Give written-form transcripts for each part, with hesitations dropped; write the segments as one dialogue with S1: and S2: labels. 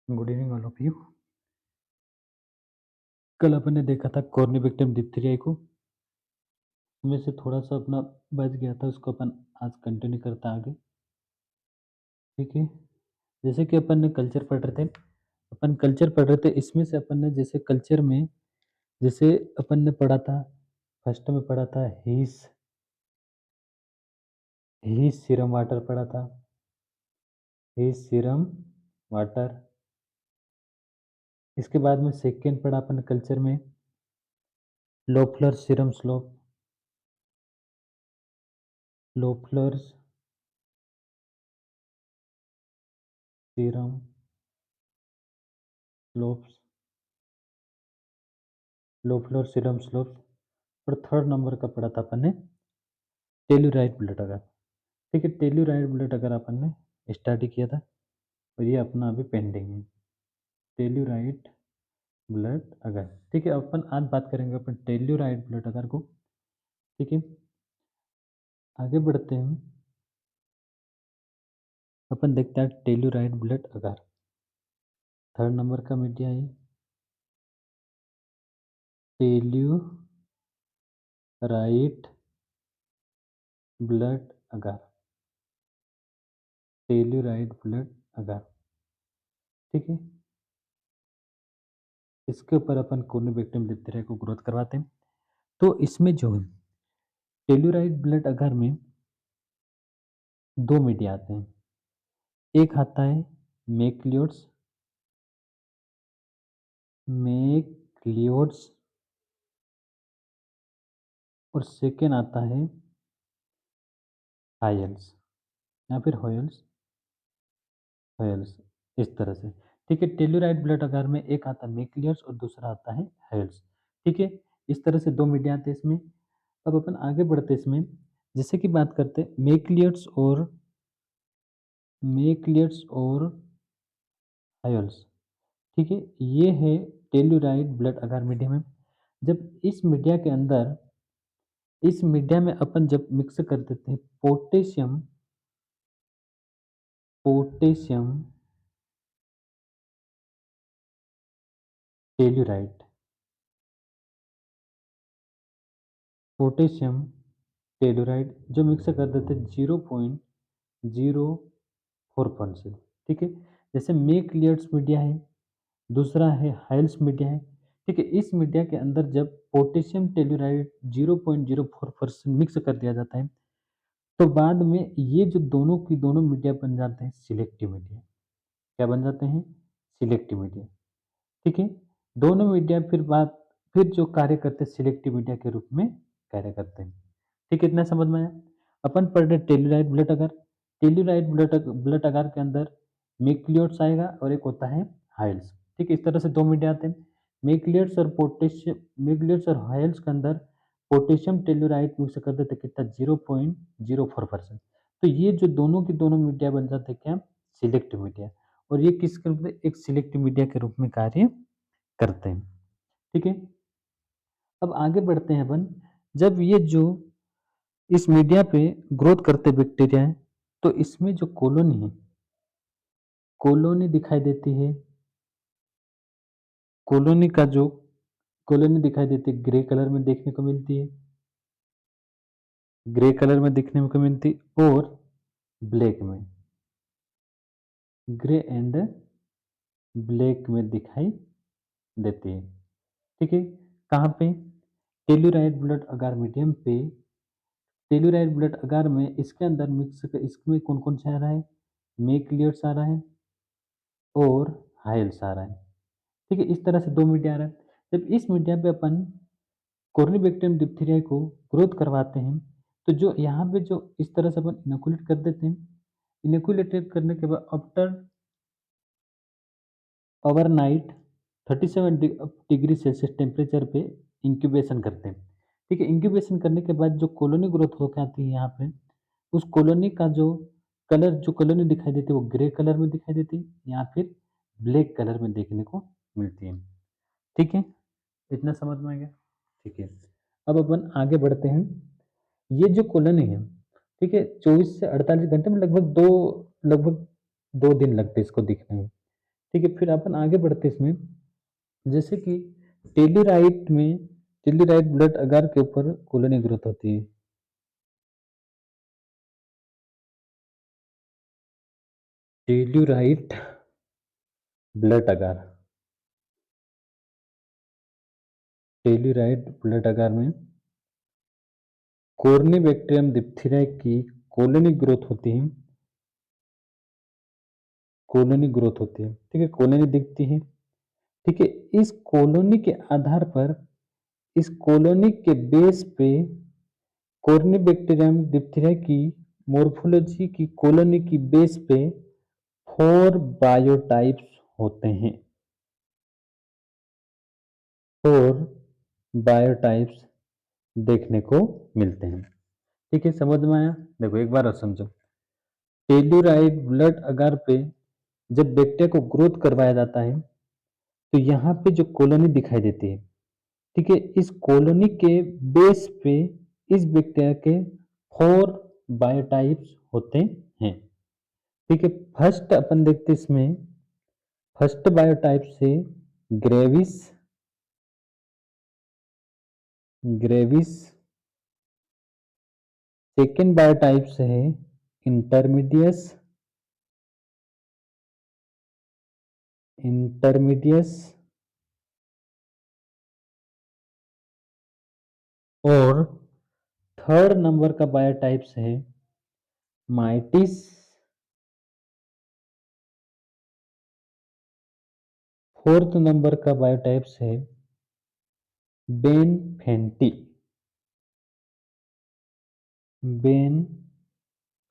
S1: Good evening all of you. कल अपन ने देखा था कॉर्निवेक्टिव डिप्थीरिया को, उसमें से थोड़ा सा अपना बच गया था, उसको अपन आज कंटिन्यू करते हैं आगे। ठीक है, जैसे कि अपन ने कल्चर पढ़ रहे थे, अपन कल्चर पढ़ रहे थे, इसमें से अपन ने जैसे कल्चर में जैसे अपन ने पढ़ा था, फर्स्ट में पढ़ा था हीस सीरम वाटर पढ़ा था, हीस सीरम वाटर। इसके बाद में सेकेंड पढ़ा अपन कल्चर में Loeffler serum slope, Loeffler's serum slopes, Loeffler serum slopes. और थर्ड नंबर का पढ़ा था अपन ने टेल्यूराइड ब्लड अगर। ठीक है, टेल्यूराइड ब्लड अगर अपन ने स्टडी किया था और ये अपना अभी पेंडिंग है, टेल्यूराइड ब्लड अगर। ठीक है, अपन आज बात करेंगे अपन टेल्यूराइड ब्लड अगर को। ठीक है, आगे बढ़ते हैं, अपन देखते हैं टेल्यूराइड ब्लड अगर। थर्ड नंबर का मीडिया है टेल्यूराइड ब्लड अगर, टेल्यूराइड ब्लड अगर। ठीक है, इसके ऊपर अपन कॉर्निवेक्टिव डिप्थीरिया को ग्रोथ करवाते हैं। तो इसमें जो है टेल्यूराइड ब्लड अगर में दो मीडिया आते हैं, एक आता है मैक्लियोड्स, मैक्लियोड्स, और सेकेंड आता है हायल्स या फिर हॉयल्स, हॉयल्स, इस तरह से। ठीक है, टेल्यूराइड ब्लड अगर में एक आता है मैक्लियोड्स और दूसरा आता है हायल्स। ठीक है, इस तरह से दो मीडिया आते हैं इसमें। अब अपन आगे बढ़ते इसमें, जैसे कि बात करते हैं मैक्लियोड्स और हायल्स। ठीक है, ये है टेल्यूराइड ब्लड अगर मीडिया में। जब इस मीडिया के अंदर, इस मीडिया में अपन जब मिक्स कर देते हैं potassium, potassium telluride, potassium telluride जो मिक्स कर देते हैं 0.04%। ठीक है, जैसे मैक्लियोड्स मीडिया है, दूसरा है हाइल्स मीडिया है। ठीक है, इस मीडिया के अंदर जब पोटेशियम टेल्यूराइड 0.04% मिक्स कर दिया जाता है, तो बाद में ये जो दोनों की दोनों मीडिया बन जाते हैं सिलेक्टिव मीडिया। क्या बन जाते हैं? Selective media. ठीक है, दोनों मीडिया फिर जो कार्य करते हैं सिलेक्टिव मीडिया के रूप में कार्य करते हैं। ठीक है, इतना समझ में आया। अपन पढ़ रहे टेल्यूराइड ब्लड अगर, टेल्यूराइड ब्लड अगर के अंदर मैक्लियोड्स आएगा और एक होता है हाइल्स। ठीक है, इस तरह से दो मीडिया आते हैं, मैक्लियोड्स और हाइल्स के अंदर पोटेशियम टेल्यूराइड मिक्स कर देते कितना 0.04%। तो ये जो दोनों की दोनों मीडिया बन जाते हैं क्या? Selective media. और ये किसके रूप में? एक सिलेक्टिव मीडिया के रूप में कार्य करते हैं। ठीक है, अब आगे बढ़ते हैं अपन, जब ये जो इस मीडिया पे ग्रोथ करते बैक्टीरिया हैं, तो इसमें जो कॉलोनी है, कॉलोनी दिखाई देती है, कॉलोनी का जो कॉलोनी दिखाई देती है ग्रे कलर में देखने को मिलती है, ग्रे कलर में देखने को मिलती है, और ब्लैक में, ग्रे एंड ब्लैक में दिखाई देती है। ठीक है, कहाँ पे? टेल्यूराइड ब्लड अगार मीडियम पे, टेल्यूराइड ब्लड अगार में इसके अंदर इसमें कौन कौन सा आ रहा है? मैक्लियोड्स आ रहा है और हाइल्स आ रहा है। ठीक है, इस तरह से दो मीडिया आ रहा है। जब इस मीडिया पे अपन कॉर्निवेक्टिव डिप्थीरिया को ग्रोथ करवाते हैं, तो जो यहाँ पे जो इस तरह से अपन इनोकुलेट कर देते हैं, इनोकुलेटेड करने के बाद after overnight 37 degree Celsius temperature पे इंक्यूबेशन करते हैं। ठीक है, इंक्यूबेशन करने के बाद जो कॉलोनी ग्रोथ होकर आती है यहाँ पे, उस कॉलोनी का जो कलर, जो कॉलोनी दिखाई देती है वो ग्रे कलर में दिखाई देती है या फिर ब्लैक कलर में देखने को मिलती है। ठीक है, इतना समझ में आ गया? ठीक है, अब अपन आगे बढ़ते हैं। ये जो कॉलोनी है, ठीक है, 24 से 48 घंटे में लगभग 2 दिन लगते हैं इसको दिखने में। ठीक है, फिर अपन आगे बढ़ते हैं इसमें, जैसे कि टेलुराइट में टेलुराइट ब्लड अगार के ऊपर कॉलोनी ग्रोथ होती है। टेलुराइट ब्लड अगार, टेलुराइट ब्लड अगार में कॉर्निबैक्टीरियम डिप्थिरियाई की कॉलोनी ग्रोथ होती है, कॉलोनी ग्रोथ होती है, ठीक है, कॉलोनी दिखती है, ठीक है। इस कॉलोनी के आधार पर, इस कॉलोनी के बेस पे कॉर्निबैक्टीरियम डिप्थिरिया की मॉर्फोलॉजी की कॉलोनी की बेस पे 4 बायोटाइप्स होते हैं, 4 बायोटाइप्स देखने को मिलते हैं, ठीक है, समझ में आया? देखो एक बार और समझो। टेलुराइड ब्लड अगार पे जब बैक्टीरिया को ग्रोथ करवाया जाता है, तो यहाँ पे जो कॉलोनी दिखाई देती है, ठीक है, इस कॉलोनी के बेस पे इस बैक्टीरिया के 4 बायोटाइप्स होते हैं, ठीक है। फर्स्ट अपन देखते हैं इसमें, फर्स्ट बायोटाइप से ग्रेविस, ग्रेविस, सेकेंड बायोटाइप से है इंटरमीडियस, इंटरमीडियस, और थर्ड नंबर का बायोटाइप्स है माइटिस, फोर्थ नंबर का बायोटाइप्स है बेन फेंटी, बेन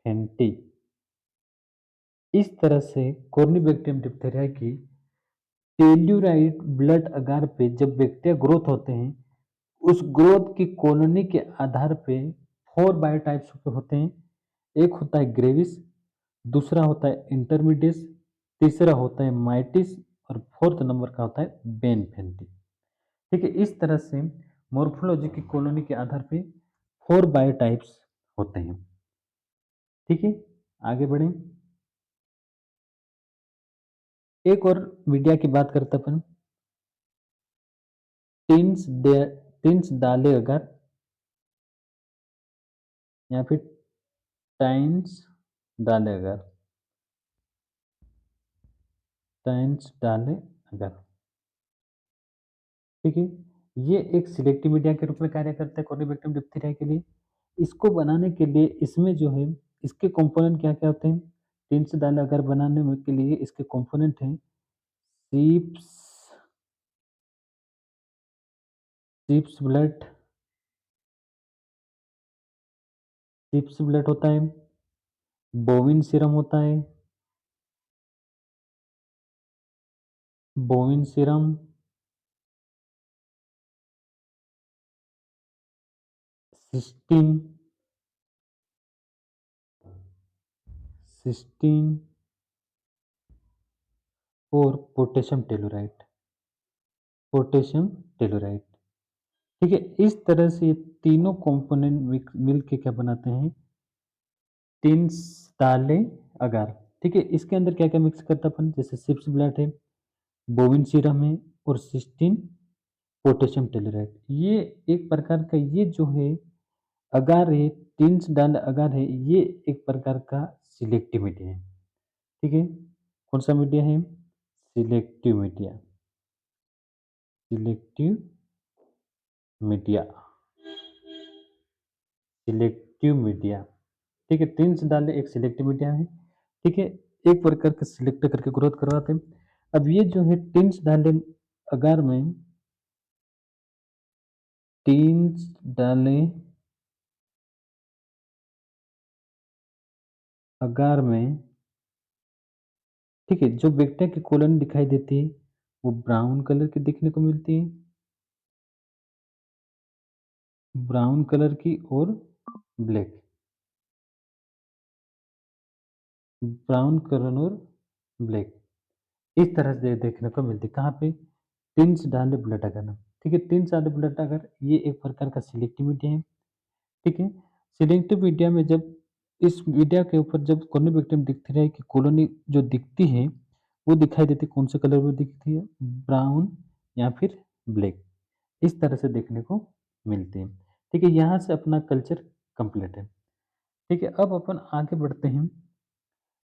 S1: फेंटी। इस तरह से कॉर्निबैक्टीरियम डिप्थेरिया की टेल्यूराइट ब्लड अगार पे जब बैक्टीरिया ग्रोथ होते हैं, उस ग्रोथ की कॉलोनी के आधार पे 4 बायोटाइप्स होते हैं। एक होता है ग्रेविस, दूसरा होता है इंटरमीडियस, तीसरा होता है माइटिस, और फोर्थ नंबर का होता है बेन फेंटी, ठीक है। इस तरह से मॉर्फोलॉजी की कॉलोनी के आधार पे 4 बायोटाइप्स होते हैं, ठीक है। आगे बढ़ें, एक और मीडिया की बात करते अपन, टिन्स टिन्स डाले अगर, या फिर टाइन्स डाले अगर, टाइन्स डाले अगर, ठीक है। ये एक सिलेक्टिव मीडिया के रूप में कार्य करता है कॉर्निबैक्टीरियम डिप्थीरिया के लिए। इसको बनाने के लिए इसमें जो है, इसके कंपोनेंट क्या-क्या होते हैं? टिन्स डाले अगर बनाने में के लिए इसके कंपोनेंट हैं sheeps, sheeps blood, sheeps blood होता है, बोविन सीरम होता है, बोविन सीरम, सिस्टीन, सिस्टीन, और पोटेशियम टेलुराइट, पोटेशियम टेलुराइट, ठीक है। इस तरह से ये तीनों कंपोनेंट मिल के क्या बनाते हैं? टिन्स डाले अगार, ठीक है। इसके अंदर क्या-क्या मिक्स करते हैं अपन? जैसे शिप्स ब्लड है, बोविन सीरम है, और सिस्टीन, पोटेशियम टेलुराइट। ये एक प्रकार का, ये जो है अगार है, टिन्स डाले अगार है, ये एक प्रकार का सिलेक्टिव मीडिया है, ठीक है। कौन सा मीडिया है? Selective media, selective media, selective media, ठीक है। टिन्स डाले एक सिलेक्टिव मीडिया है, ठीक है। एक प्रकार का सिलेक्ट करके ग्रोथ करवाते हैं। अब ये जो है टिन्स डाले अगार में, टिन्स डाले अगार में, ठीक है, जो बैक्टीरिया की कॉलोनी दिखाई देती है वो ब्राउन कलर की देखने को मिलती है, ब्राउन कलर की, और ब्लैक, ब्राउन कलर और ब्लैक, इस तरह से देखने को मिलती है। कहाँ पे? टिन्स डाले ब्लड अगर में, ठीक है। टिन्स डाले ब्लड अगर, ये एक प्रकार का सिलेक्टिव मीडिया है, ठीक है। सिलेक्टिव मीडिया में जब इस मीडिया के ऊपर जब कॉर्निबैक्टीरियम डिप्थीरिया की कॉलोनी जो दिखती है, वो दिखाई देती है कौन-से कलर में दिखती है? ब्राउन या फिर ब्लैक। इस तरह से देखने को मिलती है। ठीक है, यहाँ से अपना कल्चर कंप्लीट है। ठीक है, अब अपन आगे बढ़ते हैं,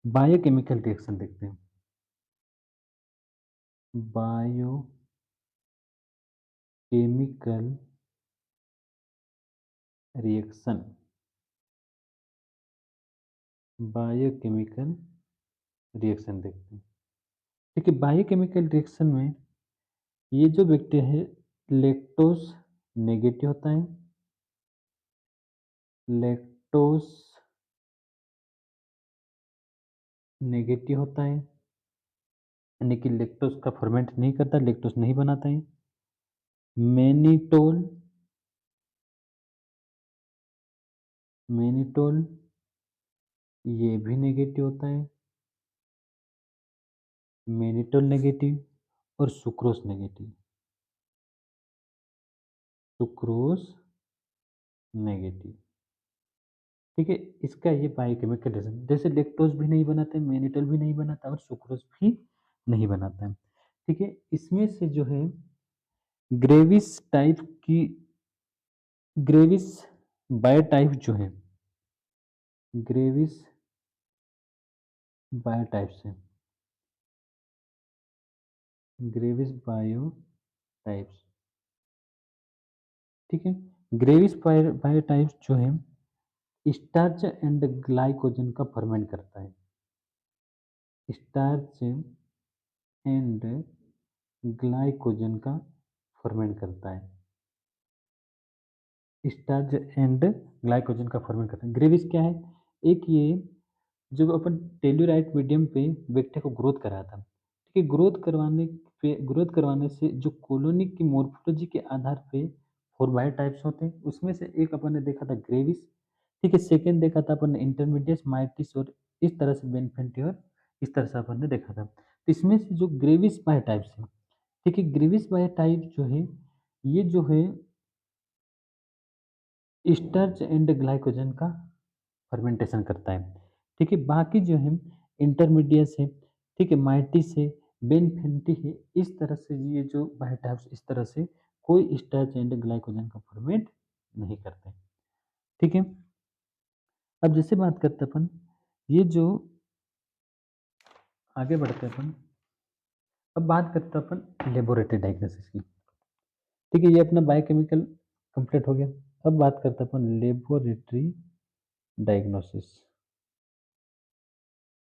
S1: बायोकेमिकल रिएक्शन देखते हैं। बायोकेमिकल रिएक्शन, बायोकेमिकल रिएक्शन देखते हैं। ठीक है, बायोकेमिकल रिएक्शन में ये जो व्यक्ति है, लैक्टोज़ नेगेटिव होता है, लैक्टोज़ नेगेटिव होता है, यानी कि लैक्टोज़ का फर्मेंट नहीं करता, लैक्टोज़ नहीं बनाता है। मैनिटोल, मैनिटोल ये भी नेगेटिव होता है, मैनिटोल नेगेटिव और सुक्रोज़ नेगेटिव, सुक्रोज़ नेगेटिव। ठीक है, इसका ये बायोकेमिकल रिएक्शन, जैसे लैक्टोज़ भी नहीं बनाते, मैनिटोल भी नहीं बनाता और सुक्रोज़ भी नहीं बनाता है। ठीक है, इसमें से जो है ग्रेविस टाइप की, ग्रेविस बायोटाइप जो है, ग्रेविस बायोटाइप्स है, ग्रेविस बायोटाइप्स। ठीक है, ग्रेविस बायोटाइप्स जो है स्टार्च एंड ग्लाइकोजन का फर्मेंट करता है, स्टार्च एंड ग्लाइकोजन का फर्मेंट करता है, स्टार्च एंड ग्लाइकोजन का फर्मेंट करता है। ग्रेविस क्या है? एक ये जब अपन टेल्यूराइट मीडियम पे बैक्टीरिया को ग्रोथ कराया था, ठीक है, ग्रोथ करवाने से जो कॉलोनी की मॉर्फोलॉजी के आधार पे 4 बायोटाइप्स होते हैं, उसमें से एक अपन ने देखा था ग्रेविस, ठीक है, सेकंड देखा था अपन ने इंटरमीडिएट माइटिस और इस तरह से बेनफेंटी और इस तरह से अपन ने देखा था। तो इसमें से जो ग्रेविस बायोटाइप्स है, ठीक है, ग्रेविस बायोटाइप जो है, ये जो है स्टार्च एंड ग्लाइकोजन का फर्मेंटेशन करता है। ठीक है, बाकी जो है इंटरमीडिएट है, ठीक है, माइटिस है, बेनफेंटी है, इस तरह से ये जो बायोटाइप्स इस तरह से कोई स्टार्च एंड ग्लाइकोजन का फॉर्मेट नहीं करते। ठीक है, अब जैसे बात करते हैं अपन, ये जो आगे बढ़ते हैं अपन, अब बात करते हैं अपन लेबोरेटरी डायग्नोसिस की। ठीक है, ये अपना बायोकेमिकल कंप्लीट हो गया। अब बात करते हैं अपन लेबोरेटरी डायग्नोसिस,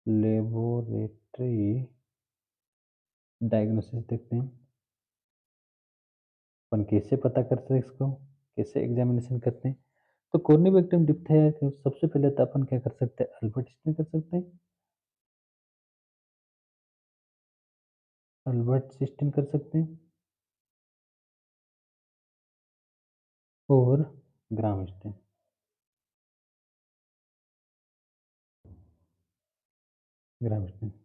S1: लेबोरेटरी डायग्नोसिस देखते हैं अपन कैसे पता करते हैं इसको, कैसे एग्जामिनेशन करते हैं। तो कॉर्निबैक्टीरियम डिप्थेरिया के सबसे पहले तो अपन क्या कर सकते हैं, अल्बर्ट स्टेन कर सकते हैं, अल्बर्ट सिस्टीन कर सकते हैं और ग्राम स्टेन, ग्राम स्टेन।